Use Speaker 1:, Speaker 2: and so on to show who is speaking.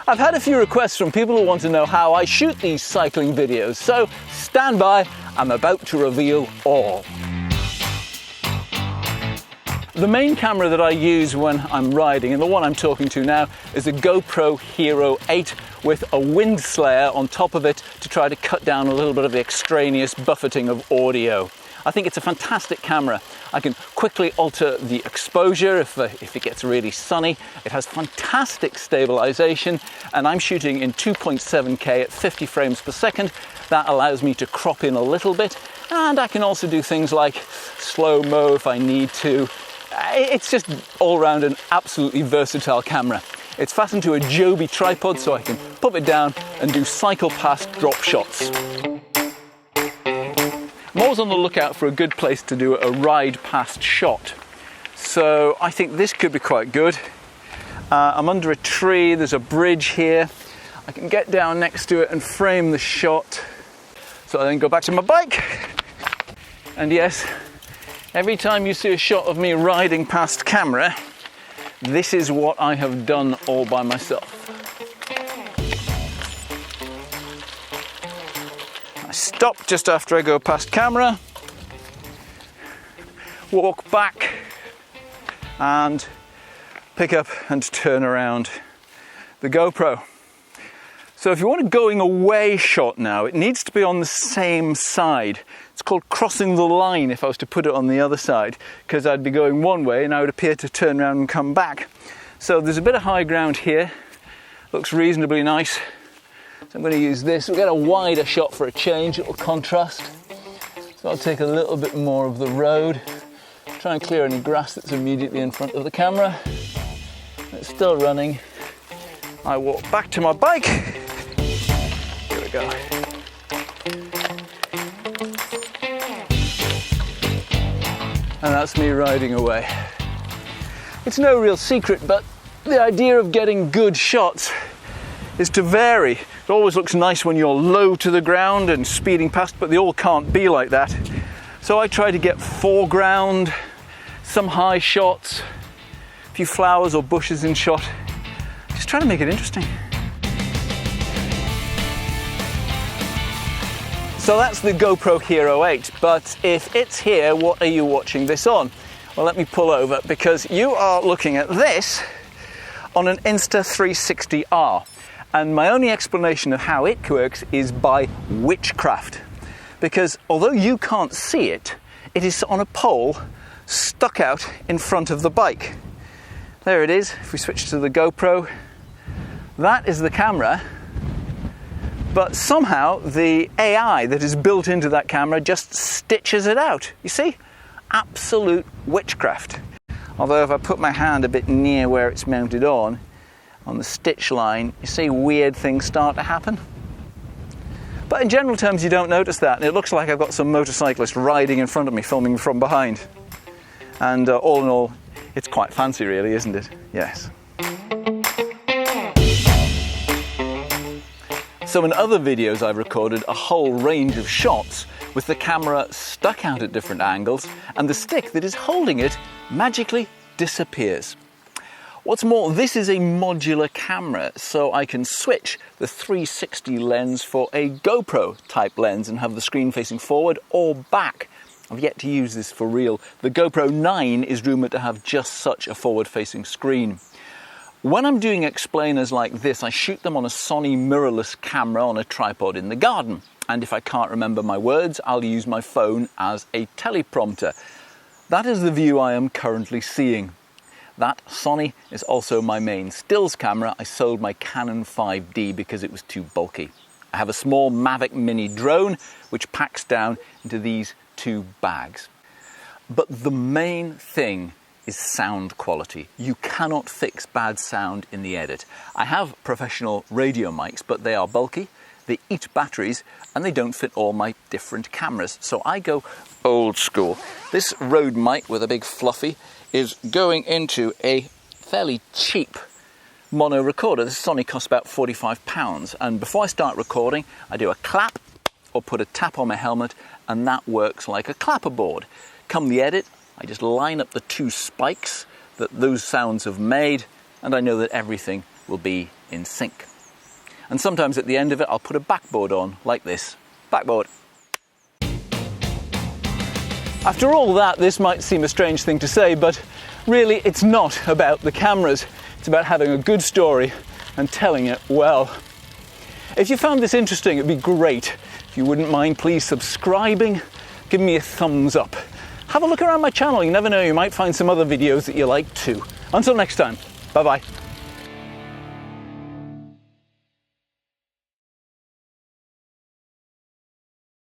Speaker 1: I've had a few requests from people who want to know how I shoot these cycling videos, so stand by, I'm about to reveal all. The main camera that I use when I'm riding, and the one I'm talking to now, is a GoPro Hero 8 with a wind slayer on top of it to try to cut down a little bit of the extraneous buffeting of audio. I think it's a fantastic camera. I can quickly alter the exposure if it gets really sunny. It has fantastic stabilization, and I'm shooting in 2.7K at 50 frames per second. That allows me to crop in a little bit, and I can also do things like slow-mo if I need to. It's just all round an absolutely versatile camera. It's fastened to a Joby tripod so I can pop it down and do cycle past drop shots. I'm always on the lookout for a good place to do a ride past shot. So I think this could be quite good. I'm under a tree, there's a bridge here. I can get down next to it and frame the shot. So I then go back to my bike. And yes, every time you see a shot of me riding past camera, this is what I have done all by myself. I stop just after I go past camera, walk back and pick up and turn around the GoPro. So if you want a going away shot now, it needs to be on the same side. It's called crossing the line if I was to put it on the other side, because I'd be going one way and I would appear to turn around and come back. So there's a bit of high ground here. Looks reasonably nice. So I'm going to use this. We'll get a wider shot for a change. It will contrast. So I'll take a little bit more of the road. Try and clear any grass that's immediately in front of the camera. It's still running. I walk back to my bike. Here we go. And that's me riding away. It's no real secret, but the idea of getting good shots is to vary. It always looks nice when you're low to the ground and speeding past, but they all can't be like that. So I try to get foreground, some high shots, a few flowers or bushes in shot. Just trying to make it interesting. So that's the GoPro Hero 8, but if it's here, what are you watching this on? Well, let me pull over, because you are looking at this on an Insta360R. And my only explanation of how it works is by witchcraft. Because although you can't see it, it is on a pole stuck out in front of the bike. There it is. If we switch to the GoPro, that is the camera. But somehow the AI that is built into that camera just stitches it out. You see? Absolute witchcraft. Although if I put my hand a bit near where it's mounted on the stitch line, you see weird things start to happen. But in general terms, you don't notice that. And it looks like I've got some motorcyclist riding in front of me, filming from behind. And all in all, it's quite fancy really, isn't it? Yes. So in other videos I've recorded a whole range of shots with the camera stuck out at different angles and the stick that is holding it magically disappears. What's more, this is a modular camera, so I can switch the 360 lens for a GoPro type lens and have the screen facing forward or back. I've yet to use this for real. The GoPro 9 is rumoured to have just such a forward-facing screen. When I'm doing explainers like this, I shoot them on a Sony mirrorless camera on a tripod in the garden. And if I can't remember my words, I'll use my phone as a teleprompter. That is the view I am currently seeing. That Sony is also my main stills camera. I sold my Canon 5D because it was too bulky. I have a small Mavic Mini drone which packs down into these two bags. But the main thing is sound quality. You cannot fix bad sound in the edit. I have professional radio mics, but they are bulky, they eat batteries, and they don't fit all my different cameras. So I go old school. This Rode mic with a big fluffy is going into a fairly cheap mono recorder. This Sony costs about £45, and before I start recording, I do a clap or put a tap on my helmet, and that works like a clapperboard. Come the edit, I just line up the two spikes that those sounds have made, and I know that everything will be in sync. And sometimes at the end of it, I'll put a backboard on, like this. Backboard. After all that, this might seem a strange thing to say, but really it's not about the cameras. It's about having a good story and telling it well. If you found this interesting, it'd be great if you wouldn't mind please subscribing, give me a thumbs up. Have a look around my channel, you never know, you might find some other videos that you like too. Until next time, bye bye.